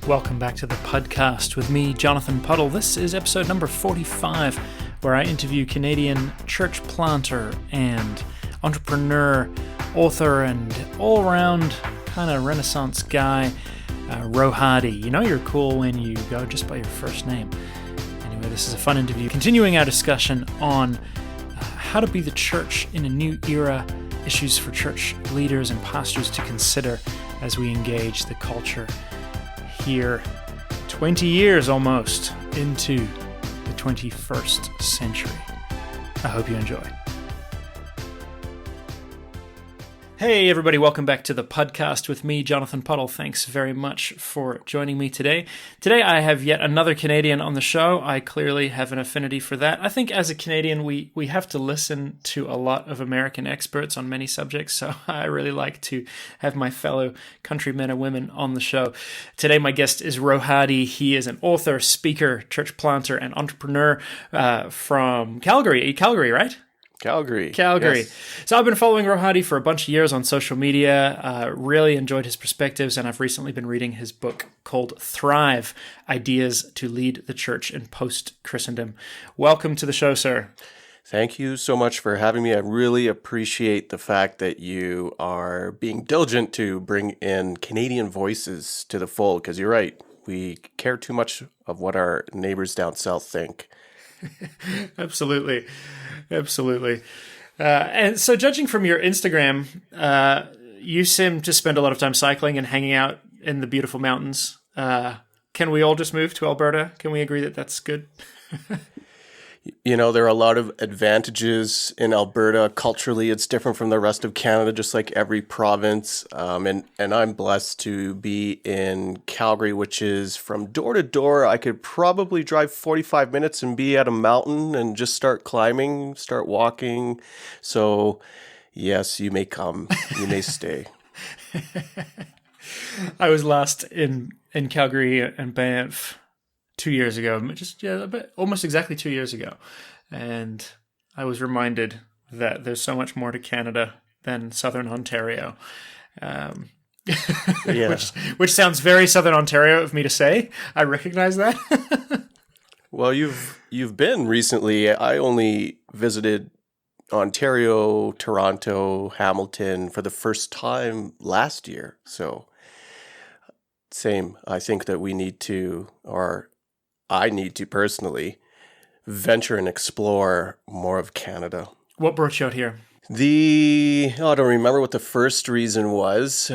Welcome back to the podcast with me, Jonathan Puddle. This is episode number 45, where I interview Canadian church planter and entrepreneur, author, and all-around kind of Renaissance guy, Rohadi. You know you're cool when you go just by your first name. Anyway, this is a fun interview, continuing our discussion on how to be the church in a new era, issues for church leaders and pastors to consider as we engage the culture here 20 years almost into the 21st century. I hope you enjoy. Hey everybody, welcome back to the podcast with me, Jonathan Puddle. Thanks very much for joining me today. Today I have yet another Canadian on the show. I clearly have an affinity for that. I think as a Canadian we have to listen to a lot of American experts on many subjects, so I really like to have my fellow countrymen and women on the show. Today my guest is Rohadi. He is an author, speaker, church planter, and entrepreneur from Calgary. Calgary, right? Calgary. Yes. So I've been following Rohadi for a bunch of years on social media, really enjoyed his perspectives, and I've recently been reading his book called Thrive, Ideas to Lead the Church in Post-Christendom. Welcome to the show, sir. Thank you so much for having me. I really appreciate the fact that you are being diligent to bring in Canadian voices to the fold, because you're right, we care too much of what our neighbors down south think. Absolutely. And so judging from your Instagram, you seem to spend a lot of time cycling and hanging out in the beautiful mountains. Can we all just move to Alberta? Can we agree that that's good? You know, there are a lot of advantages in Alberta. Culturally, it's different from the rest of Canada, just like every province. And I'm blessed to be in Calgary, which is from door to door. I could probably drive 45 minutes and be at a mountain and just start climbing, start walking. So, yes, you may come. You may stay. I was last in Calgary and Banff 2 years ago, almost exactly 2 years ago. And I was reminded that there's so much more to Canada than Southern Ontario. Which sounds very Southern Ontario of me to say. I recognize that. Well, you've been recently. I only visited Ontario, Toronto, Hamilton for the first time last year. So same. I think that we need to, or I need to personally venture and explore more of Canada. What brought you out here? I don't remember what the first reason was.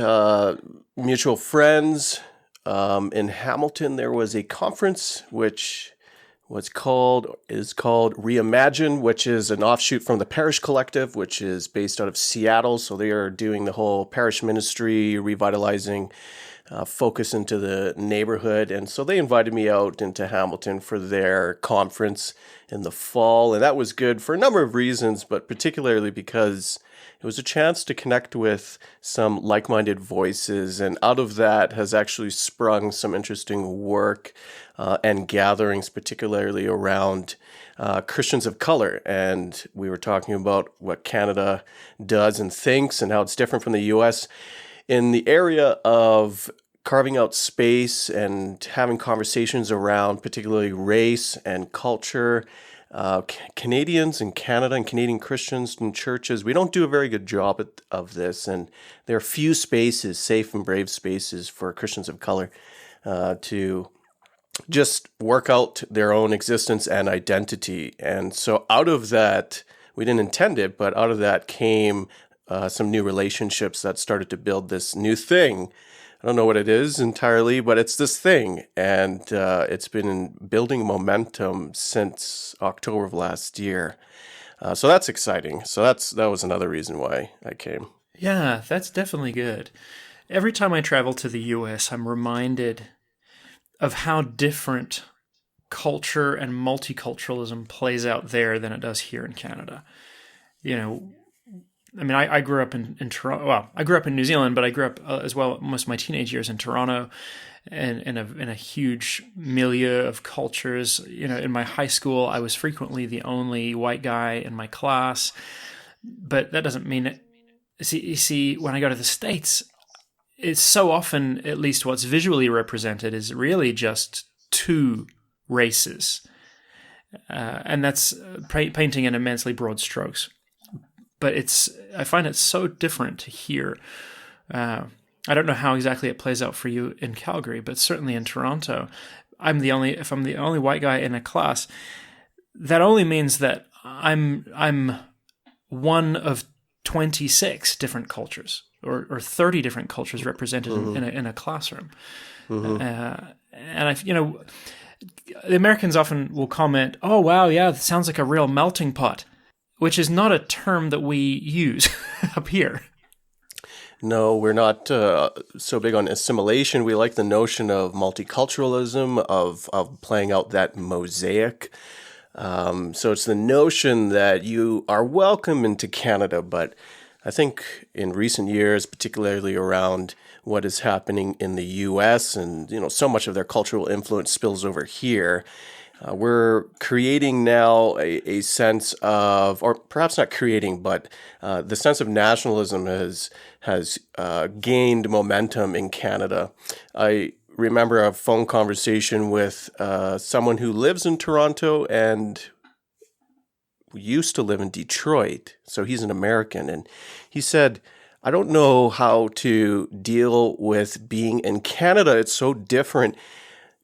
Mutual friends. In Hamilton, there was a conference which is called Reimagine, which is an offshoot from the Parish Collective, which is based out of Seattle. So they are doing the whole parish ministry, revitalizing focus into the neighborhood. And so they invited me out into Hamilton for their conference in the fall. And that was good for a number of reasons, but particularly because it was a chance to connect with some like-minded voices. And out of that has actually sprung some interesting work and gatherings, particularly around Christians of color. And we were talking about what Canada does and thinks and how it's different from the U.S. in the area of carving out space and having conversations around particularly race and culture. Canadians in Canada and Canadian Christians and churches, we don't do a very good job of this. And there are few spaces, safe and brave spaces for Christians of color to just work out their own existence and identity. And so out of that, we didn't intend it, but out of that came some new relationships that started to build this new thing. I don't know what it is entirely, but it's this thing. And it's been building momentum since October of last year. So that's exciting. So that was another reason why I came. Yeah, that's definitely good. Every time I travel to the U.S., I'm reminded of how different culture and multiculturalism plays out there than it does here in Canada. You know, I mean, I grew up in Toronto. Well, I grew up in New Zealand, but I grew up as well most of my teenage years in Toronto, and in a huge milieu of cultures. You know, in my high school, I was frequently the only white guy in my class, but that doesn't mean it. You see, when I go to the States, it's so often, at least what's visually represented, is really just two races. And that's painting in immensely broad strokes. But I find it so different here. I don't know how exactly it plays out for you in Calgary, but certainly in Toronto, if I'm the only white guy in a class, that only means that I'm one of 26 different cultures or 30 different cultures represented in a classroom. And the Americans often will comment, "Oh, wow, yeah, that sounds like a real melting pot," which is not a term that we use up here. No, we're not so big on assimilation. We like the notion of multiculturalism, of playing out that mosaic. So it's the notion that you are welcome into Canada, but I think in recent years, particularly around what is happening in the U.S. and so much of their cultural influence spills over here, we're creating now a sense of, or perhaps not creating, but the sense of nationalism has gained momentum in Canada. I remember a phone conversation with someone who lives in Toronto and used to live in Detroit, so he's an American, and he said, "I don't know how to deal with being in Canada. It's so different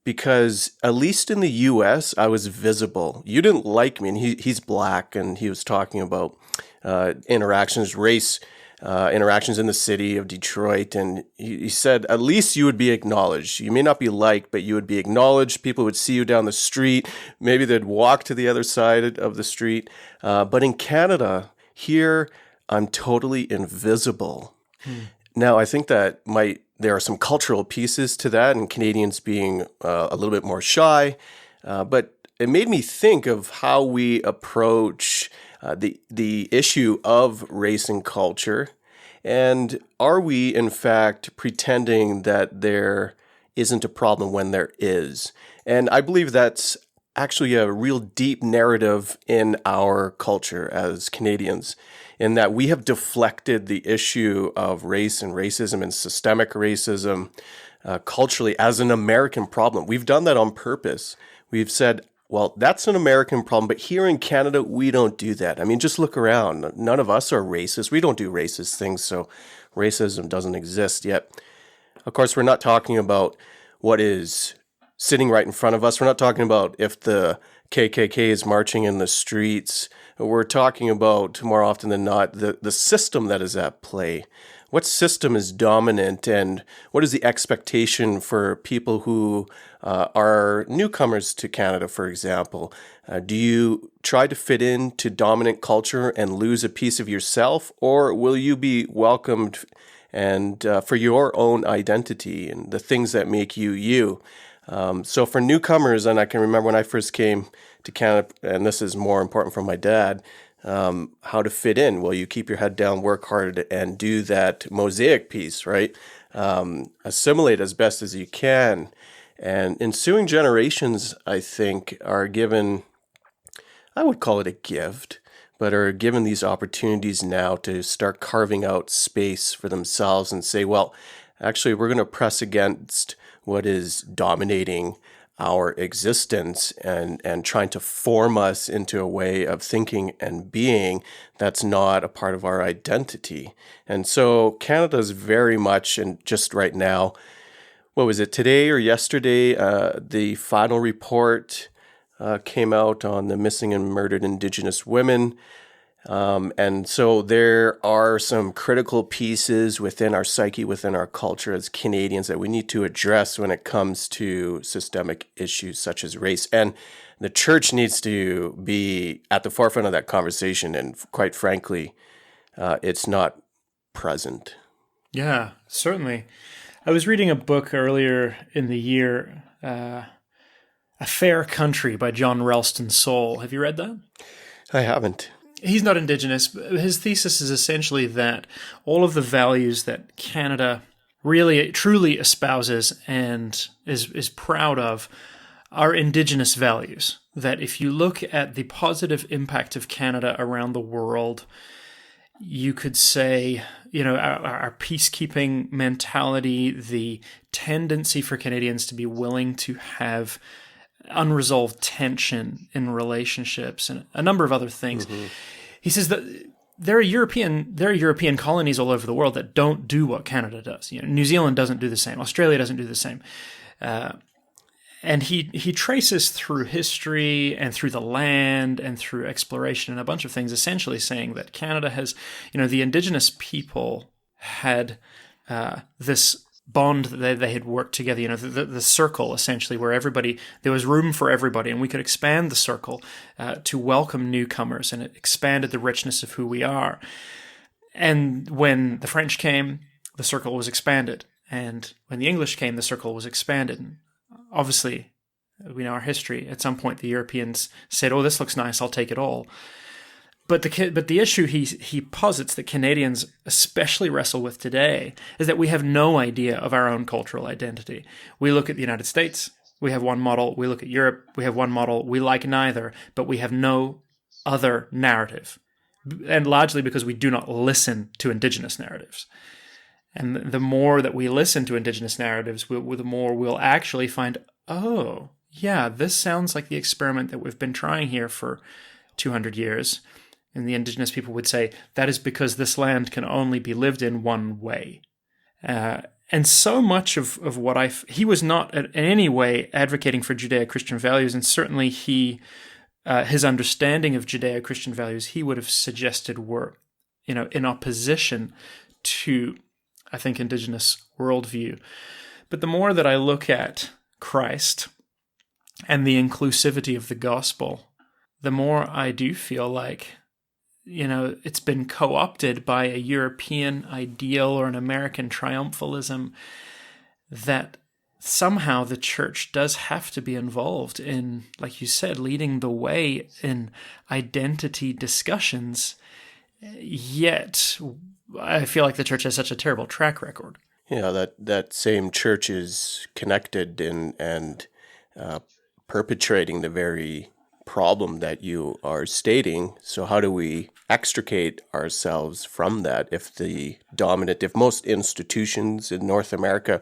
because at least in the U.S., I was visible. You didn't like me," and he's black, and he was talking about race interactions in the city of Detroit, and he said, "At least you would be acknowledged. You may not be liked, but you would be acknowledged. People would see you down the street. Maybe they'd walk to the other side of the street. But in Canada, here, I'm totally invisible." Now, I think that there are some cultural pieces to that, and Canadians being a little bit more shy, but it made me think of how we approach the issue of race and culture, and are we in fact pretending that there isn't a problem when there is? And I believe that's actually a real deep narrative in our culture as Canadians, in that we have deflected the issue of race and racism and systemic racism culturally as an American problem. We've done that on purpose. We've said, well, that's an American problem, but here in Canada, we don't do that. I mean, just look around. None of us are racist. We don't do racist things, so racism doesn't exist yet. Of course, we're not talking about what is sitting right in front of us. We're not talking about if the KKK is marching in the streets. We're talking about, more often than not, the system that is at play. What system is dominant, and what is the expectation for people who are newcomers to Canada, for example? Do you try to fit into dominant culture and lose a piece of yourself, or will you be welcomed and for your own identity and the things that make you you? So for newcomers, and I can remember when I first came to Canada, and this is more important for my dad, how to fit in. Well, you keep your head down, work hard, and do that mosaic piece, right? Assimilate as best as you can. And ensuing generations, I think, are given, I would call it a gift, but are given these opportunities now to start carving out space for themselves and say, well, actually, we're going to press against what is dominating our existence and trying to form us into a way of thinking and being that's not a part of our identity. And so Canada is very much, and just right now, what was it, today or yesterday, the final report came out on the missing and murdered Indigenous women. And so there are some critical pieces within our psyche, within our culture as Canadians that we need to address when it comes to systemic issues such as race. And the church needs to be at the forefront of that conversation. And quite frankly, it's not present. Yeah, certainly. I was reading a book earlier in the year, A Fair Country by John Ralston Saul. Have you read that? I haven't. He's not Indigenous, but his thesis is essentially that all of the values that Canada really, truly espouses and is proud of are Indigenous values. That if you look at the positive impact of Canada around the world, you could say, our peacekeeping mentality, the tendency for Canadians to be willing to have unresolved tension in relationships, and a number of other things. Mm-hmm. He says that there are European colonies all over the world that don't do what Canada does. New Zealand doesn't do the same. Australia doesn't do the same. And he traces through history and through the land and through exploration and a bunch of things, essentially saying that Canada has, the Indigenous people had this bond that they had worked together, the circle, essentially, where there was room for everybody, and we could expand the circle to welcome newcomers, and it expanded the richness of who we are. And when the French came, the circle was expanded. And when the English came, the circle was expanded. And obviously, we know our history. At some point, the Europeans said, "Oh, this looks nice, I'll take it all." But the issue he posits that Canadians especially wrestle with today is that we have no idea of our own cultural identity. We look at the United States, we have one model. We look at Europe, we have one model. We like neither, but we have no other narrative. And largely because we do not listen to Indigenous narratives. And the more that we listen to Indigenous narratives, the more we'll actually find, oh, yeah, this sounds like the experiment that we've been trying here for 200 years. And the Indigenous people would say, that is because this land can only be lived in one way. And so much of what he was not in any way advocating for Judeo-Christian values, and certainly his understanding of Judeo-Christian values, he would have suggested were, in opposition to, I think, Indigenous worldview. But the more that I look at Christ and the inclusivity of the gospel, the more I do feel like, it's been co-opted by a European ideal or an American triumphalism that somehow the church does have to be involved in, like you said, leading the way in identity discussions. Yet, I feel like the church has such a terrible track record. That same church is connected and perpetrating the very problem that you are stating. So how do we extricate ourselves from that if most institutions in North America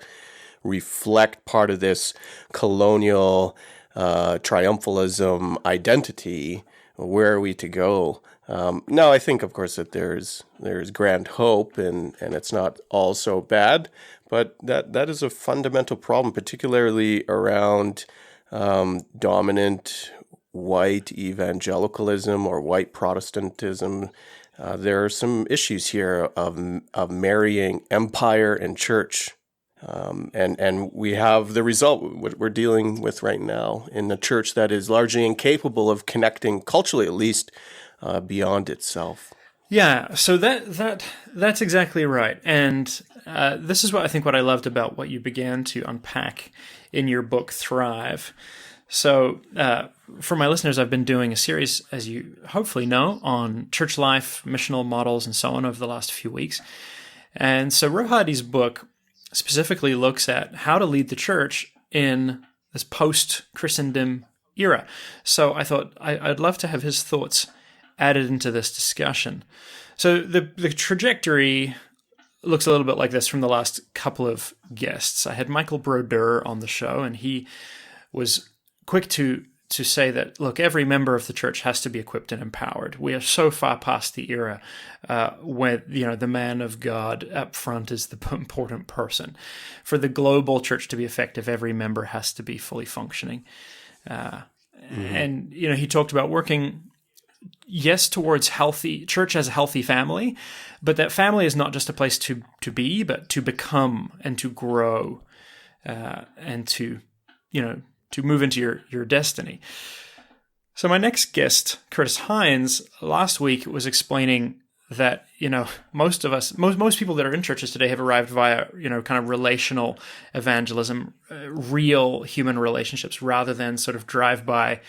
reflect part of this colonial triumphalism identity, where are we to go? Now, I think, of course, that there's grand hope, and it's not all so bad, but that is a fundamental problem, particularly around dominant white evangelicalism or white Protestantism. There are some issues here of marrying empire and church. And we have the result, what we're dealing with right now, in a church that is largely incapable of connecting, culturally at least, beyond itself. Yeah, so that's exactly right. And this is what I loved about what you began to unpack in your book, Thrive. So for my listeners, I've been doing a series, as you hopefully know, on church life, missional models, and so on over the last few weeks. And so Rohadi's book specifically looks at how to lead the church in this post-Christendom era. So I thought I'd love to have his thoughts added into this discussion. So the trajectory looks a little bit like this from the last couple of guests. I had Michael Brodeur on the show, and he was quick to say that, look, every member of the church has to be equipped and empowered. We are so far past the era where the man of God up front is the important person. For the global church to be effective, every member has to be fully functioning. And he talked about working, yes, towards church as a healthy family, but that family is not just a place to be, but to become and to grow and to move into your destiny. So my next guest, Curtis Hines, last week was explaining that, most of us, most people that are in churches today have arrived via, kind of relational evangelism, real human relationships, rather than sort of drive-by,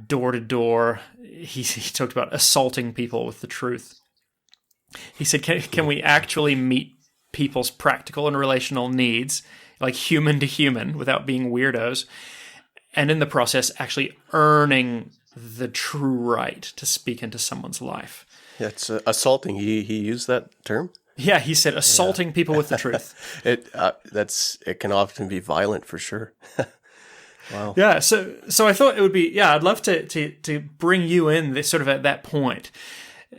door to door. He talked about assaulting people with the truth. He said, can we actually meet people's practical and relational needs, like human to human, without being weirdos, and in the process actually earning the true right to speak into someone's life? It's assaulting. He used that term. Yeah, he said assaulting people with the truth. It can often be violent for sure. Wow. Yeah, so I thought it would be, I'd love to bring you in this sort of at that point.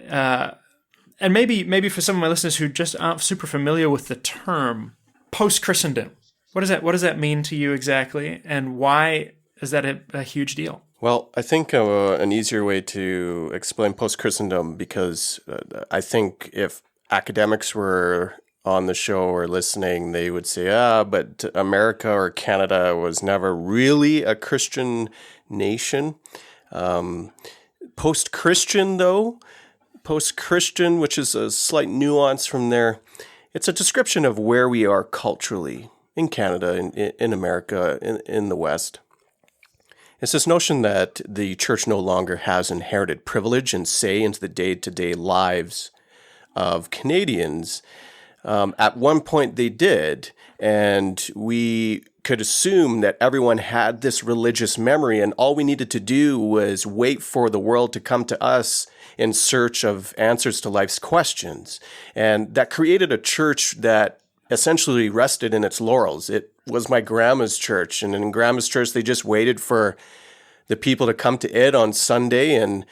And maybe for some of my listeners who just aren't super familiar with the term post-Christendom, what does that mean to you exactly, and why is that a huge deal? Well, I think an easier way to explain post-Christendom, because I think if academics were on the show or listening, they would say, but America or Canada was never really a Christian nation. Post-Christian, which is a slight nuance from there, it's a description of where we are culturally in Canada, in America, in the West. It's this notion that the church no longer has inherited privilege and say into the day-to-day lives of Canadians. At one point they did, and we could assume that everyone had this religious memory, and all we needed to do was wait for the world to come to us in search of answers to life's questions. And that created a church that essentially rested in its laurels. It was my grandma's church, and in grandma's church, they just waited for the people to come to it on Sunday, and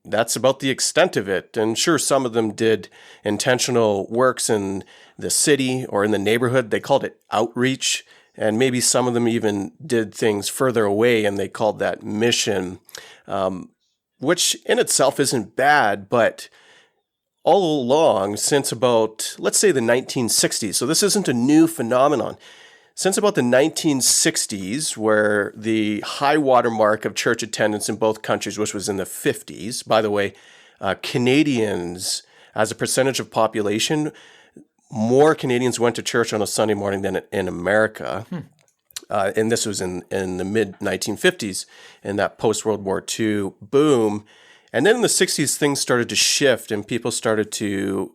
that's about the extent of it. And sure, some of them did intentional works in the city or in the neighborhood. They called it outreach, and maybe some of them even did things further away, and they called that mission, which in itself isn't bad, but all along, since about, let's say, the 1960s, so this isn't a new phenomenon, since about the 1960s, where the high water mark of church attendance in both countries, which was in the 50s, by the way, Canadians, as a percentage of population, more Canadians went to church on a Sunday morning than in America. And this was in the mid-1950s, in that post-World War II boom. And then in the 60s, things started to shift, and people started to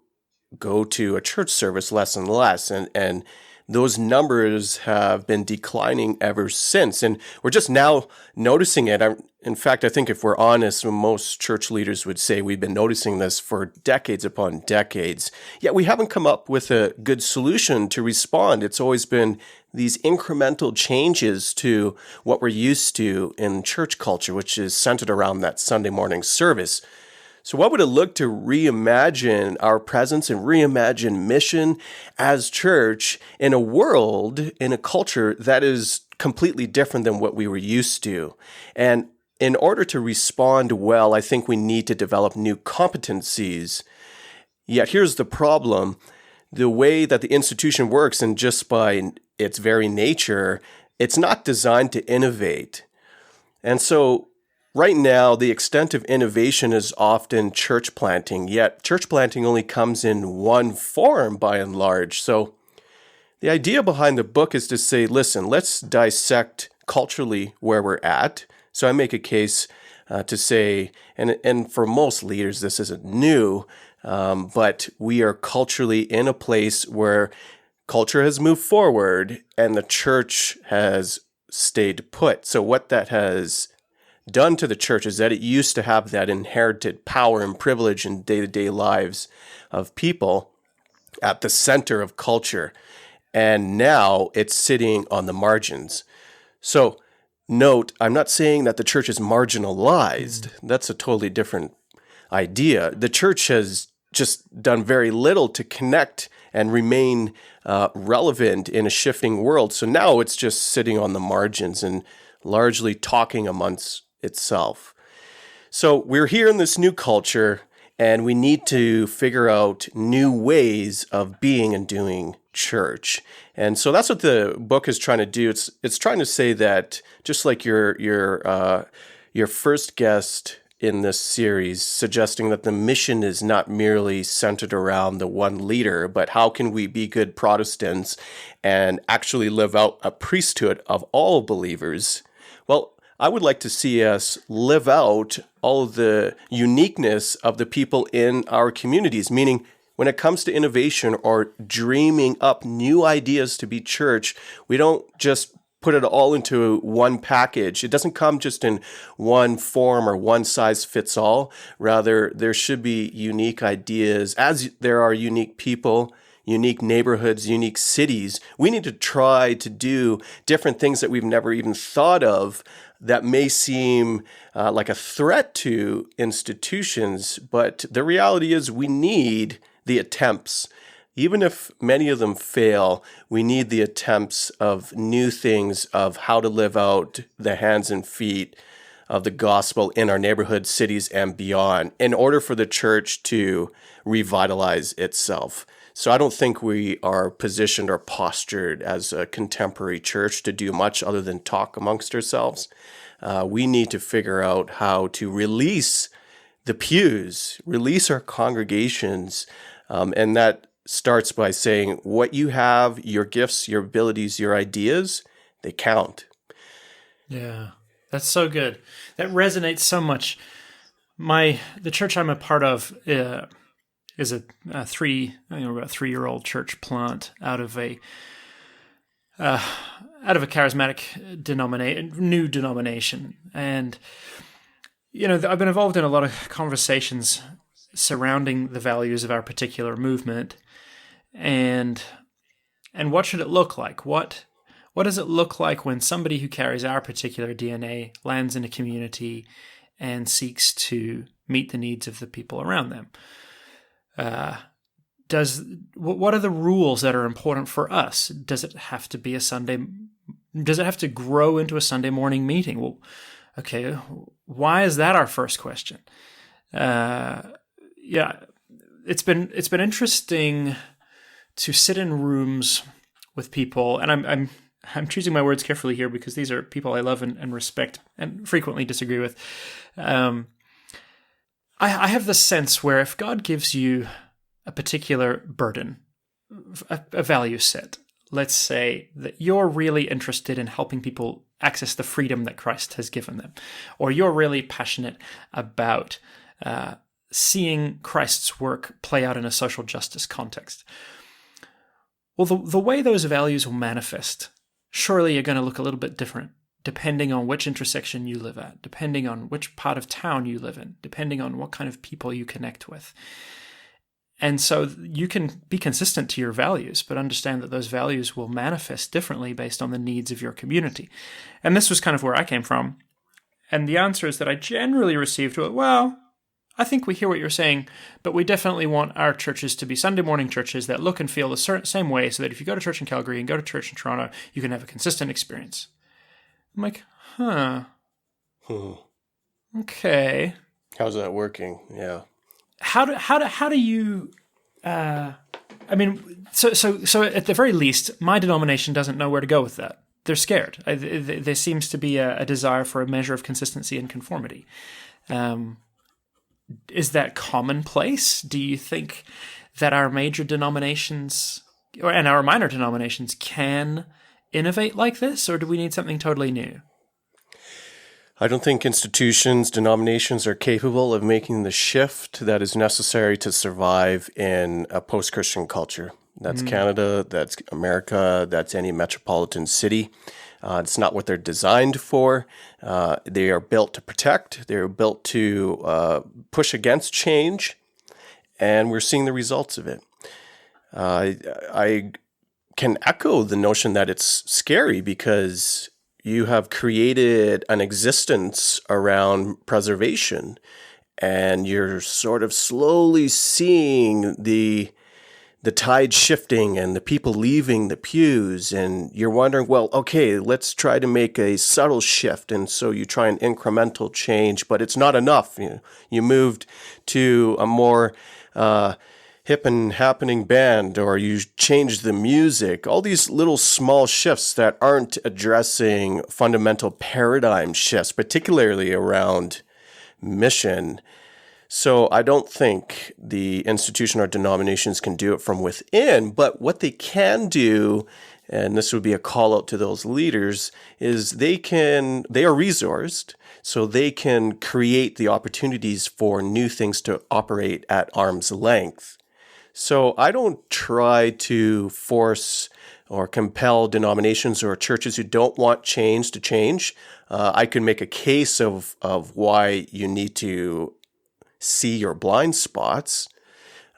go to a church service less and less. And those numbers have been declining ever since. And we're just now noticing it. In fact, I think if we're honest, most church leaders would say we've been noticing this for decades upon decades. Yet we haven't come up with a good solution to respond. It's always been these incremental changes to what we're used to in church culture, which is centered around that Sunday morning service. So what would it look to reimagine our presence and reimagine mission as church in a world, in a culture that is completely different than what we were used to? And in order to respond well, I think we need to develop new competencies. Yet here's the problem. The way that the institution works, and just by its very nature, it's not designed to innovate. And so right now, the extent of innovation is often church planting, yet church planting only comes in one form by and large. So the idea behind the book is to say, listen, let's dissect culturally where we're at. So I make a case to say, and for most leaders, this isn't new, but we are culturally in a place where culture has moved forward and the church has stayed put. So what that has done to the church is that it used to have that inherited power and privilege in day-to-day lives of people at the center of culture. And now it's sitting on the margins. So note, I'm not saying that the church is marginalized. That's a totally different idea. The church has just done very little to connect and remain relevant in a shifting world. So now it's just sitting on the margins and largely talking amongst itself. So we're here in this new culture, and we need to figure out new ways of being and doing church. And so that's what the book is trying to do. It's trying to say that, just like your first guest in this series, suggesting that the mission is not merely centered around the one leader, but how can we be good Protestants and actually live out a priesthood of all believers? Well, I would like to see us live out all of the uniqueness of the people in our communities, meaning when it comes to innovation or dreaming up new ideas to be church, we don't just put it all into one package. It doesn't come just in one form or one size fits all. Rather, there should be unique ideas, as there are unique people, unique neighborhoods, unique cities. We need to try to do different things that we've never even thought of that may seem like a threat to institutions, but the reality is we need the attempts. Even if many of them fail, we need the attempts of new things of how to live out the hands and feet of the gospel in our neighborhoods, cities, and beyond in order for the church to revitalize itself. So I don't think we are positioned or postured as a contemporary church to do much other than talk amongst ourselves. We need to figure out how to release the pews, release our congregations, and that starts by saying what you have, your gifts, your abilities, your ideas, they count. Yeah, that's so good. That resonates so much. The church I'm a part of is a about 3-year-old church plant out of a charismatic new denomination, and I've been involved in a lot of conversations surrounding the values of our particular movement. And what should it look like? What does it look like when somebody who carries our particular DNA lands in a community and seeks to meet the needs of the people around them? What are the rules that are important for us? Does it have to be does it have to grow into a Sunday morning meeting? Well, okay, why is that our first question? It's been interesting to sit in rooms with people, and I'm choosing my words carefully here because these are people I love and respect and frequently disagree with. I have the sense where if God gives you a particular burden, a value set, let's say that you're really interested in helping people access the freedom that Christ has given them, or you're really passionate about seeing Christ's work play out in a social justice context. Well, the way those values will manifest, surely you're going to look a little bit different depending on which intersection you live at, depending on which part of town you live in, depending on what kind of people you connect with. And so you can be consistent to your values, but understand that those values will manifest differently based on the needs of your community. And this was kind of where I came from. And the answer is that I generally received, well, I think we hear what you're saying, but we definitely want our churches to be Sunday morning churches that look and feel the same way, so that if you go to church in Calgary and go to church in Toronto, you can have a consistent experience. I'm like, okay. How's that working? Yeah. How do you? So at the very least, my denomination doesn't know where to go with that. They're scared. There seems to be a desire for a measure of consistency and conformity. Is that commonplace? Do you think that our major denominations and our minor denominations can innovate like this, or do we need something totally new? I don't think institutions, denominations are capable of making the shift that is necessary to survive in a post-Christian culture. That's Canada, that's America, that's any metropolitan city. It's not what they're designed for. They are built to protect. They're built to push against change, and we're seeing the results of it. I can echo the notion that it's scary because you have created an existence around preservation, and you're sort of slowly seeing the tide shifting and the people leaving the pews, and you're wondering, well, okay, let's try to make a subtle shift. And so you try an incremental change, but it's not enough. You moved to a more hip and happening band, or you changed the music, all these little small shifts that aren't addressing fundamental paradigm shifts, particularly around mission. So I don't think the institution or denominations can do it from within, but what they can do, and this would be a call out to those leaders, is they are resourced, so they can create the opportunities for new things to operate at arm's length. So I don't try to force or compel denominations or churches who don't want change to change. I can make a case of why you need to see your blind spots,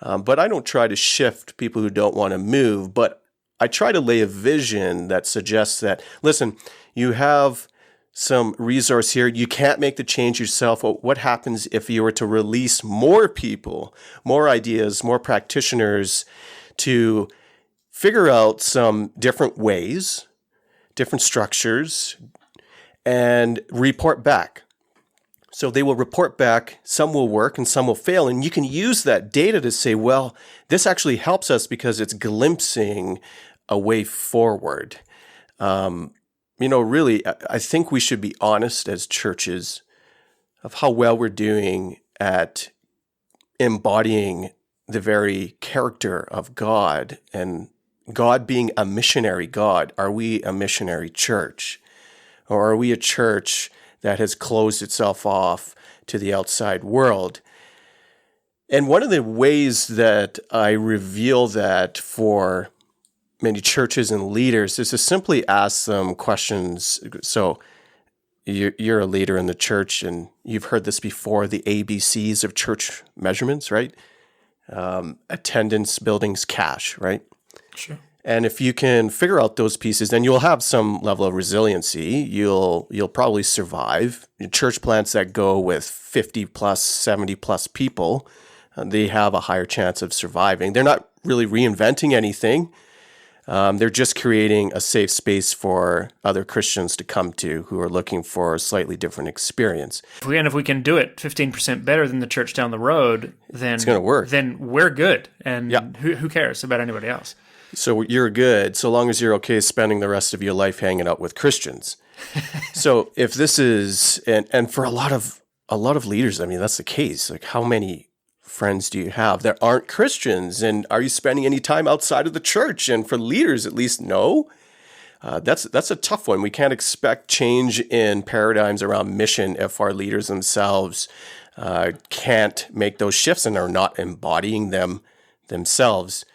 but I don't try to shift people who don't want to move, but I try to lay a vision that suggests that, listen, you have some resource here. You can't make the change yourself. What happens if you were to release more people, more ideas, more practitioners to figure out some different ways, different structures, and report back? So they will report back, some will work and some will fail. And you can use that data to say, well, this actually helps us because it's glimpsing a way forward. Really, I think we should be honest as churches of how well we're doing at embodying the very character of God, and God being a missionary God. Are we a missionary church? Or are we a church that has closed itself off to the outside world? And one of the ways that I reveal that for many churches and leaders is to simply ask them questions. So you're a leader in the church, and you've heard this before, the ABCs of church measurements, right? Attendance, buildings, cash, right? Sure. And if you can figure out those pieces, then you'll have some level of resiliency. You'll probably survive. Church plants that go with 50 plus, 70 plus people, they have a higher chance of surviving. They're not really reinventing anything. They're just creating a safe space for other Christians to come to who are looking for a slightly different experience. If we can do it 15% better than the church down the road, then it's going to work. Then we're good. And yeah. who cares about anybody else? So you're good, so long as you're okay spending the rest of your life hanging out with Christians. So if this is, and for a lot of leaders, I mean, that's the case. Like, how many friends do you have that aren't Christians? And are you spending any time outside of the church? And for leaders, at least, no. That's a tough one. We can't expect change in paradigms around mission if our leaders themselves can't make those shifts and are not embodying them themselves.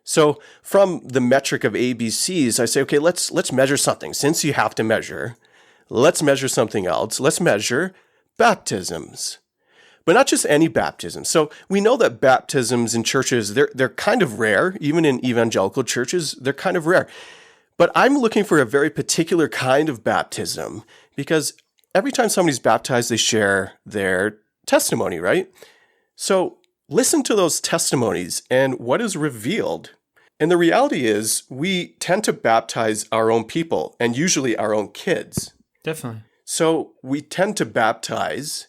So from the metric of ABCs, I say, okay, let's measure something. Since you have to measure, let's measure something else. Let's measure baptisms. But not just any baptism. So we know that baptisms in churches, they're kind of rare. Even in evangelical churches, they're kind of rare. But I'm looking for a very particular kind of baptism, because every time somebody's baptized, they share their testimony, right? So listen to those testimonies and what is revealed. And the reality is we tend to baptize our own people, and usually our own kids. Definitely. So we tend to baptize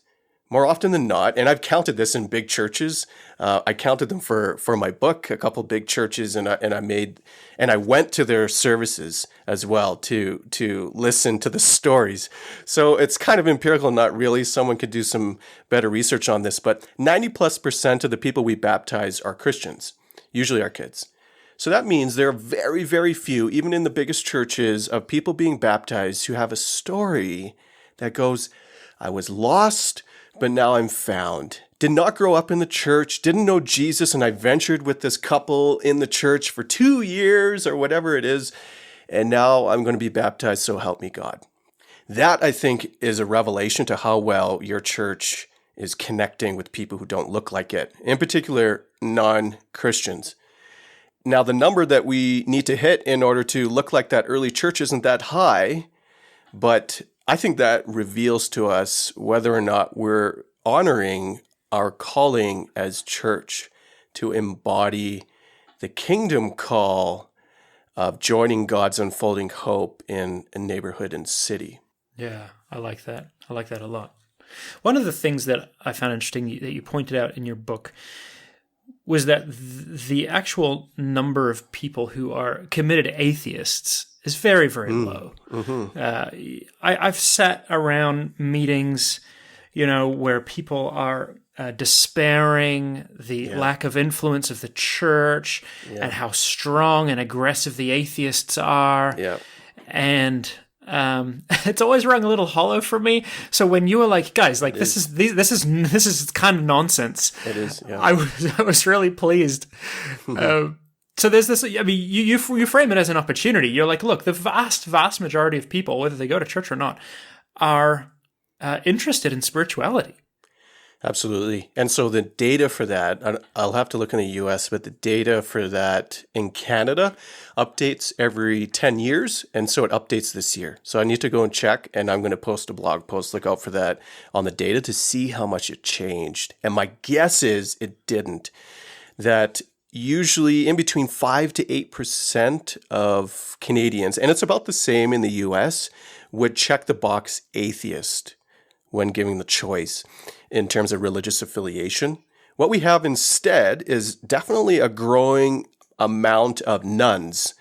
more often than not, and I've counted this in big churches. I counted them for my book, a couple big churches, and I went to their services as well to listen to the stories. So it's kind of empirical, not really. Someone could do some better research on this, but 90+% of the people we baptize are Christians, usually our kids. So that means there are very, very few, even in the biggest churches, of people being baptized who have a story that goes, I was lost, but now I'm found. Did not grow up in the church, didn't know Jesus, and I ventured with this couple in the church for 2 years or whatever it is, and now I'm going to be baptized, so help me God. That, I think, is a revelation to how well your church is connecting with people who don't look like it, in particular, non-Christians. Now, the number that we need to hit in order to look like that early church isn't that high, but I think that reveals to us whether or not we're honoring our calling as church to embody the kingdom call of joining God's unfolding hope in a neighborhood and city. Yeah, I like that. I like that a lot. One of the things that I found interesting that you pointed out in your book was that the actual number of people who are committed atheists is very, very low. Mm-hmm. I've sat around meetings, where people are despairing the lack of influence of the church and how strong and aggressive the atheists are. Yeah. And it's always rung a little hollow for me. So when you were like, guys, like this is kind of nonsense. It is. Yeah. I was really pleased to So there's this, I mean, you frame it as an opportunity. You're like, look, the vast majority of people, whether they go to church or not, are interested in spirituality. Absolutely. And so the data for that, I'll have to look in the US, but the data for that in Canada updates every 10 years. And so it updates this year. So I need to go and check, and I'm going to post a blog post, look out for that on the data to see how much it changed. And my guess is it didn't. That usually in between 5 to 8% of Canadians, and it's about the same in the US, would check the box atheist when giving the choice in terms of religious affiliation. What we have instead is definitely a growing amount of nuns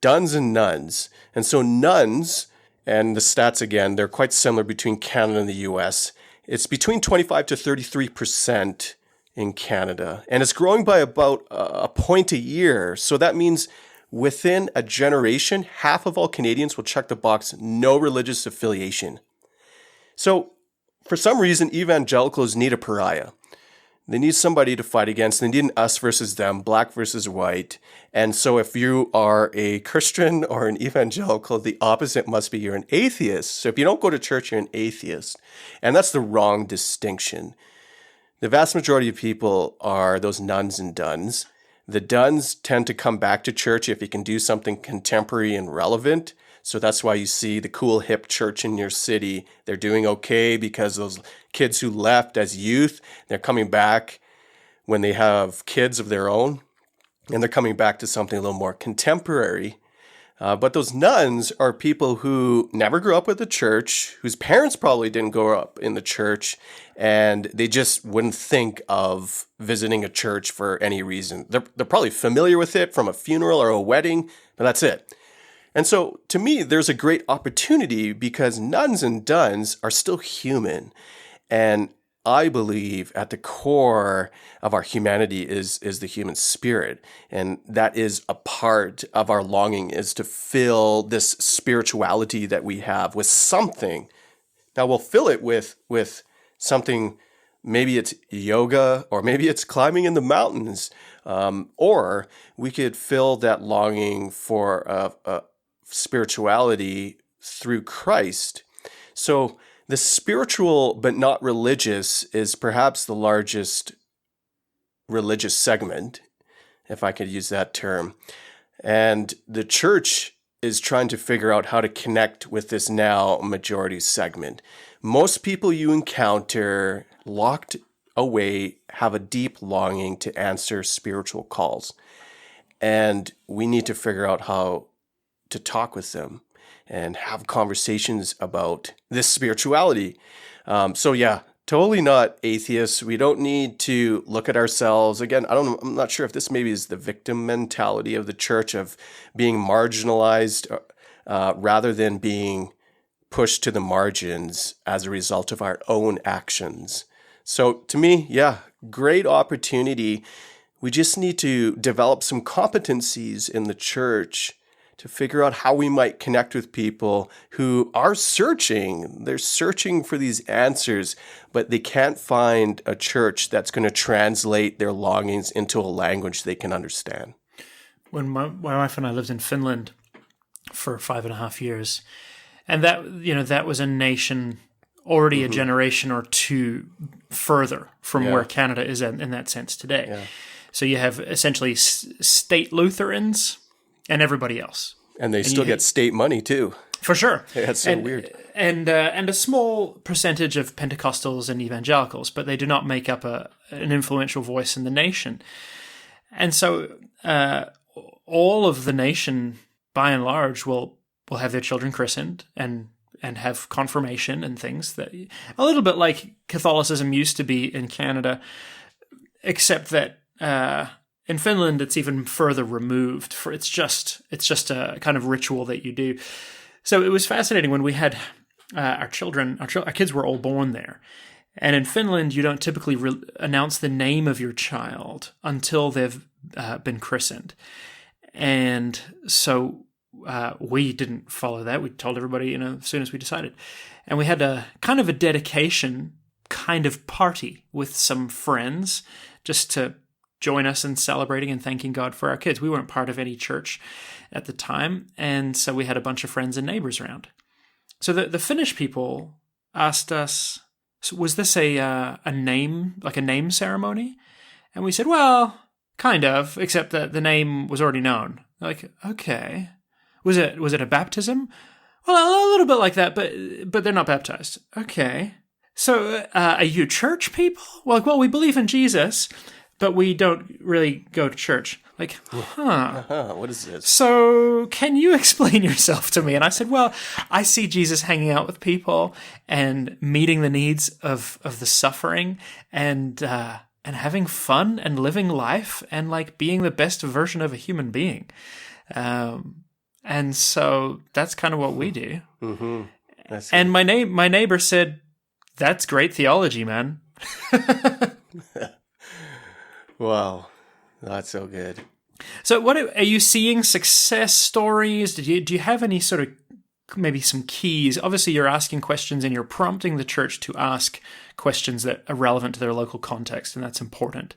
and nuns. And so nuns, and the stats again, they're quite similar between Canada and the US. It's between 25 to 33% in Canada. And it's growing by about a point a year. So that means within a generation, half of all Canadians will check the box, no religious affiliation. So for some reason, evangelicals need a pariah. They need somebody to fight against. They need an us versus them, black versus white. And so if you are a Christian or an evangelical, the opposite must be you're an atheist. So if you don't go to church, you're an atheist. And that's the wrong distinction. The vast majority of people are those nuns and duns. The duns tend to come back to church if you can do something contemporary and relevant. So that's why you see the cool hip church in your city. They're doing okay because those kids who left as youth, they're coming back when they have kids of their own. And they're coming back to something a little more contemporary. But those nuns are people who never grew up with the church, whose parents probably didn't grow up in the church, and they just wouldn't think of visiting a church for any reason. They're probably familiar with it from a funeral or a wedding, but that's it. And so to me, there's a great opportunity because nuns and duns are still human. And I believe at the core of our humanity is the human spirit. And that is a part of our longing, is to fill this spirituality that we have with something. Now we'll fill it with something, maybe it's yoga, or maybe it's climbing in the mountains. Or we could fill that longing for spirituality through Christ. So the spiritual but not religious is perhaps the largest religious segment, if I could use that term. And the church is trying to figure out how to connect with this now majority segment. Most people you encounter locked away have a deep longing to answer spiritual calls. And we need to figure out how to talk with them and have conversations about this spirituality. So yeah, totally not atheists. We don't need to look at ourselves. Again, I'm not sure if this maybe is the victim mentality of the church of being marginalized rather than being pushed to the margins as a result of our own actions. So to me, yeah, great opportunity. We just need to develop some competencies in the church to figure out how we might connect with people who are searching. They're searching for these answers, but they can't find a church that's going to translate their longings into a language they can understand. When my wife and I lived in Finland for 5.5 years, and that was a nation already a generation or two further from where Canada is in that sense today. Yeah. So you have essentially state Lutherans and everybody else. And they still get state money too. For sure. That's so weird. And a small percentage of Pentecostals and evangelicals, but they do not make up an influential voice in the nation. And so all of the nation, by and large, will have their children christened and have confirmation and things, that a little bit like Catholicism used to be in Canada, except that in Finland it's even further removed. It's just a kind of ritual that you do. So it was fascinating when we had our kids were all born there. And in Finland, you don't typically announce the name of your child until they've been christened. And so we didn't follow that. We told everybody, as soon as we decided. And we had a kind of a dedication kind of party with some friends just to join us in celebrating and thanking God for our kids. We weren't part of any church at the time, and so we had a bunch of friends and neighbors around. So the Finnish people asked us, so was this a name, like a name ceremony? And we said, well, kind of, except that the name was already known. Like, okay. Was it a baptism? Well, a little bit like that, but they're not baptized. Okay. So are you church people? Well, we believe in Jesus, but we don't really go to church. Like, what is this? So can you explain yourself to me? And I said, well, I see Jesus hanging out with people and meeting the needs of the suffering and having fun and living life and like being the best version of a human being. And so that's kind of what we do. Mm-hmm. And my neighbor said, that's great theology, man. Wow. That's so good. So what are you seeing success stories? Do you have any sort of maybe some keys? Obviously you're asking questions and you're prompting the church to ask questions that are relevant to their local context, and that's important.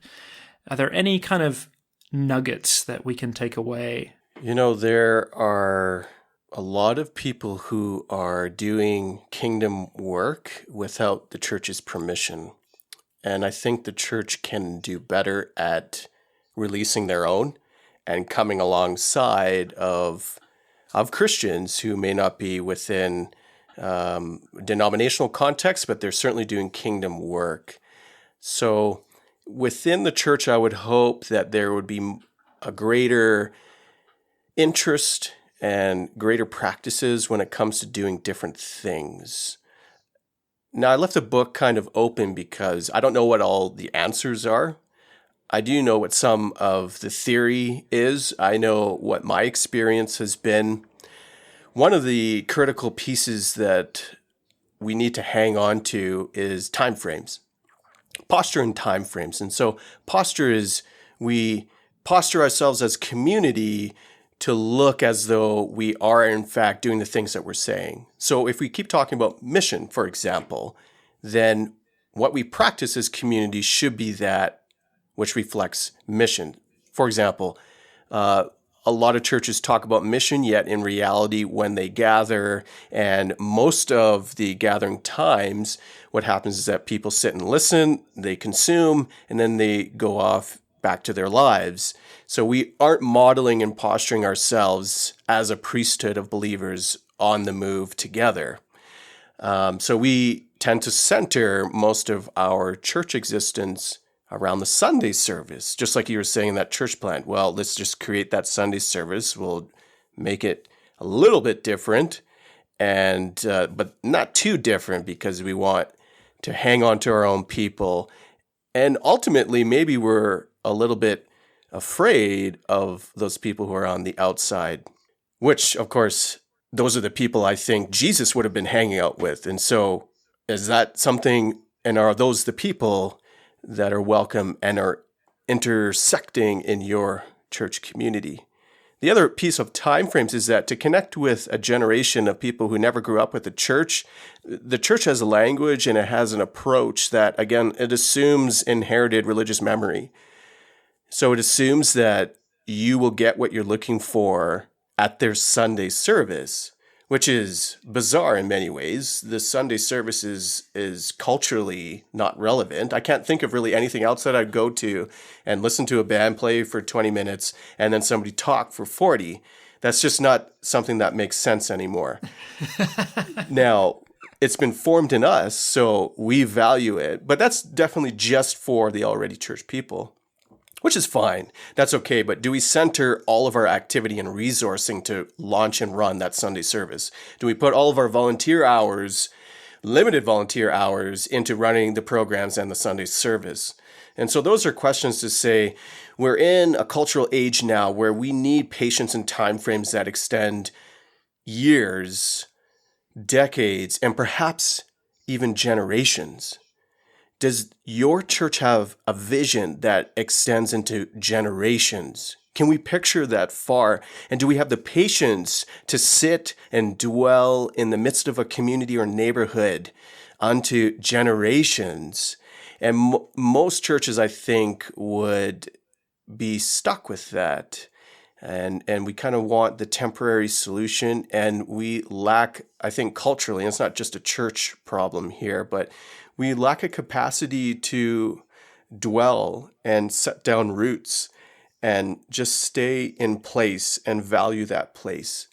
Are there any kind of nuggets that we can take away? There are a lot of people who are doing kingdom work without the church's permission. And I think the church can do better at releasing their own and coming alongside of Christians who may not be within denominational context, but they're certainly doing kingdom work. So within the church, I would hope that there would be a greater interest and greater practices when it comes to doing different things. Now, I left the book kind of open because I don't know what all the answers are. I do know what some of the theory is. I know what my experience has been. One of the critical pieces that we need to hang on to is time frames. Posture and time frames. And so posture is we posture ourselves as community to look as though we are in fact doing the things that we're saying. So if we keep talking about mission, for example, then what we practice as community should be that which reflects mission. For example, a lot of churches talk about mission, yet in reality, when they gather, and most of the gathering times, what happens is that people sit and listen, they consume, and then they go off back to their lives. So we aren't modeling and posturing ourselves as a priesthood of believers on the move together. So we tend to center most of our church existence around the Sunday service, just like you were saying in that church plant. Well, let's just create that Sunday service. We'll make it a little bit different, and but not too different because we want to hang on to our own people. And ultimately, maybe we're a little bit afraid of those people who are on the outside, which, of course, those are the people I think Jesus would have been hanging out with. And so is that something, and are those the people that are welcome and are intersecting in your church community? The other piece of time frames is that to connect with a generation of people who never grew up with the church has a language and it has an approach that, again, it assumes inherited religious memory. So it assumes that you will get what you're looking for at their Sunday service, which is bizarre in many ways. The Sunday service is culturally not relevant. I can't think of really anything else that I'd go to and listen to a band play for 20 minutes and then somebody talk for 40. That's just not something that makes sense anymore. Now, it's been formed in us, so we value it, but that's definitely just for the already church people, which is fine. That's okay. But do we center all of our activity and resourcing to launch and run that Sunday service? Do we put all of our volunteer hours, limited volunteer hours, into running the programs and the Sunday service? And so those are questions to say, we're in a cultural age now where we need patience and timeframes that extend years, decades, and perhaps even generations. Does your church have a vision that extends into generations? Can we picture that far? And do we have the patience to sit and dwell in the midst of a community or neighborhood unto generations? And most churches, I think, would be stuck with that. And we kind of want the temporary solution, and we lack, I think culturally, and it's not just a church problem here, but we lack a capacity to dwell and set down roots and just stay in place and value that place.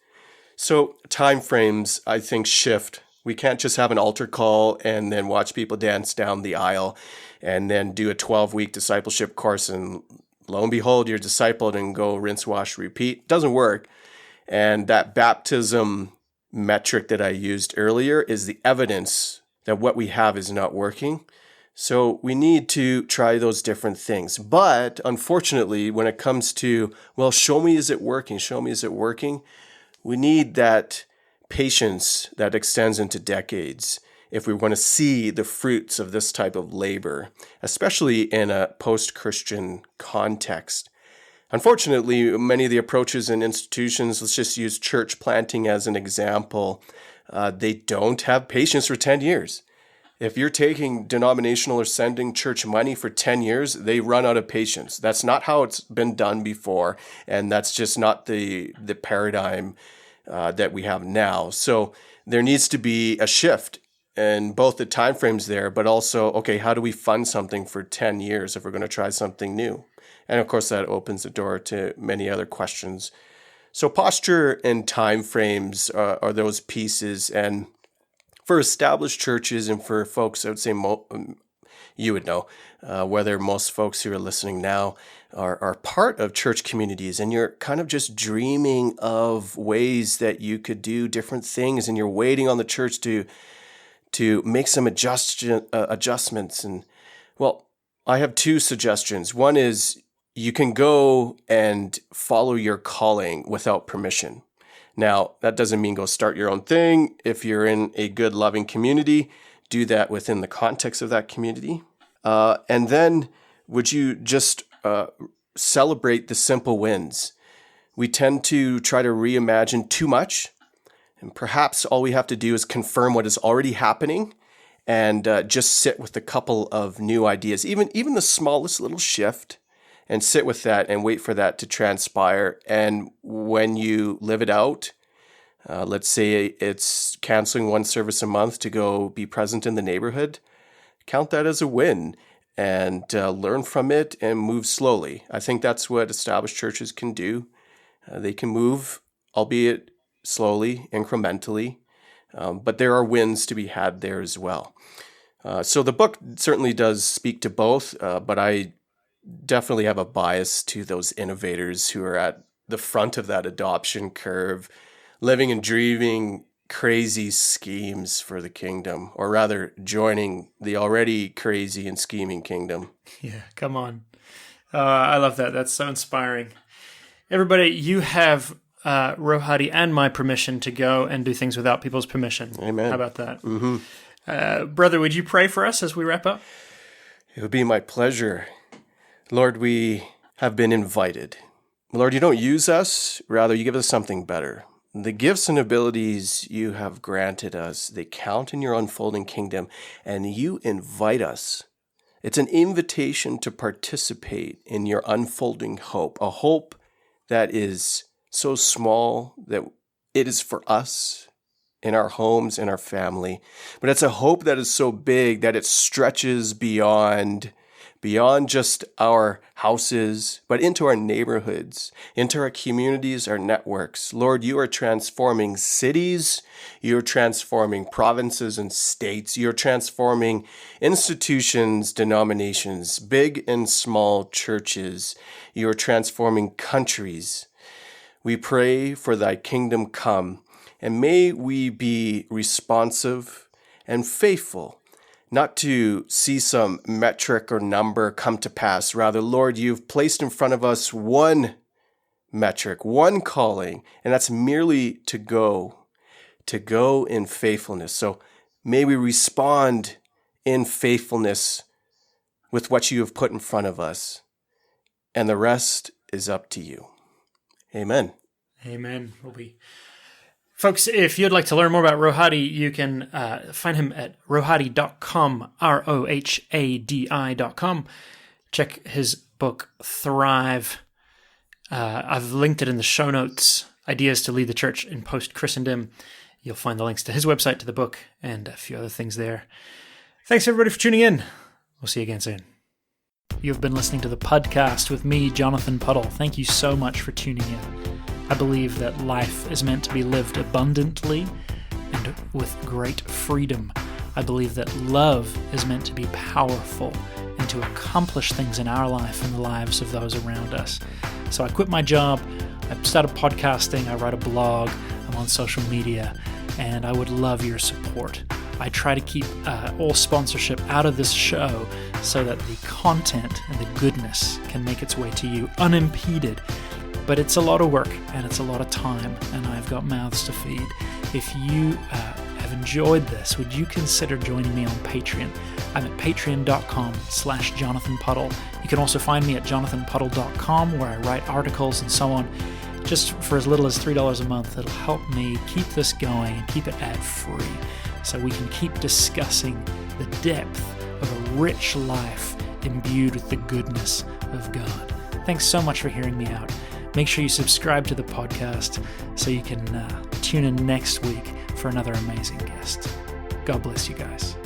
So time frames, I think, shift. We can't just have an altar call and then watch people dance down the aisle and then do a 12-week discipleship course and lo and behold, you're discipled and go rinse, wash, repeat. Doesn't work. And that baptism metric that I used earlier is the evidence that what we have is not working. So we need to try those different things. But unfortunately, when it comes to, well, show me, is it working? Show me, is it working? We need that patience that extends into decades if we want to see the fruits of this type of labor, especially in a post-Christian context. Unfortunately, many of the approaches in institutions, let's just use church planting as an example, they don't have patience for 10 years. If you're taking denominational or sending church money for 10 years, they run out of patience. That's not how it's been done before, and that's just not the paradigm that we have now. So there needs to be a shift in both the timeframes there, but also, okay, how do we fund something for 10 years if we're going to try something new? And of course, that opens the door to many other questions. So posture and timeframes are those pieces. And for established churches and for folks, I would say you would know, whether most folks who are listening now are part of church communities and you're kind of just dreaming of ways that you could do different things and you're waiting on the church to make some adjustments. And well, I have two suggestions. One is you can go and follow your calling without permission. Now, that doesn't mean go start your own thing. If you're in a good, loving community, do that within the context of that community. And then would you just celebrate the simple wins? We tend to try to reimagine too much. And perhaps all we have to do is confirm what is already happening and just sit with a couple of new ideas, even the smallest little shift, and sit with that and wait for that to transpire. And when you live it out, let's say it's canceling one service a month to go be present in the neighborhood, count that as a win and learn from it and move slowly. I think that's what established churches can do. They can move, albeit slowly, incrementally, but there are wins to be had there as well. So the book certainly does speak to both, but I definitely have a bias to those innovators who are at the front of that adoption curve, living and dreaming crazy schemes for the kingdom, or rather joining the already crazy and scheming kingdom. Yeah, come on. I love that. That's so inspiring. Everybody, you have Rohadi and my permission to go and do things without people's permission. Amen. How about that? Mm-hmm. Brother, would you pray for us as we wrap up? It would be my pleasure. Lord, we have been invited. Lord, you don't use us. Rather, you give us something better. The gifts and abilities you have granted us, they count in your unfolding kingdom, and you invite us. It's an invitation to participate in your unfolding hope, a hope that is so small that it is for us, in our homes, in our family. But it's a hope that is so big that it stretches beyond just our houses, but into our neighborhoods, into our communities, our networks. Lord, you are transforming cities. You're transforming provinces and states. You're transforming institutions, denominations, big and small churches. You're transforming countries. We pray for thy kingdom come, and may we be responsive and faithful, not to see some metric or number come to pass. Rather, Lord, you've placed in front of us one metric, one calling, and that's merely to go in faithfulness. So may we respond in faithfulness with what you have put in front of us, and the rest is up to you. Amen. Amen. Folks, if you'd like to learn more about Rohadi, you can find him at rohadi.com, rohadi.com. Check his book, Thrive. I've linked it in the show notes. Ideas to Lead the Church in Post-Christendom. You'll find the links to his website, to the book, and a few other things there. Thanks everybody for tuning in. We'll see you again soon. You've been listening to the podcast with me, Jonathan Puddle. Thank you so much for tuning in. I believe that life is meant to be lived abundantly and with great freedom. I believe that love is meant to be powerful and to accomplish things in our life and the lives of those around us. So I quit my job, I started podcasting, I write a blog, I'm on social media, and I would love your support. I try to keep all sponsorship out of this show so that the content and the goodness can make its way to you unimpeded. But it's a lot of work and it's a lot of time, and I've got mouths to feed. If you have enjoyed this, would you consider joining me on Patreon? I'm at patreon.com/Jonathan Puddle. You can also find me at jonathanpuddle.com, where I write articles and so on. Just for as little as $3 a month, it'll help me keep this going and keep it ad-free, so we can keep discussing the depth of a rich life imbued with the goodness of God. Thanks so much for hearing me out. Make sure you subscribe to the podcast so you can tune in next week for another amazing guest. God bless you guys.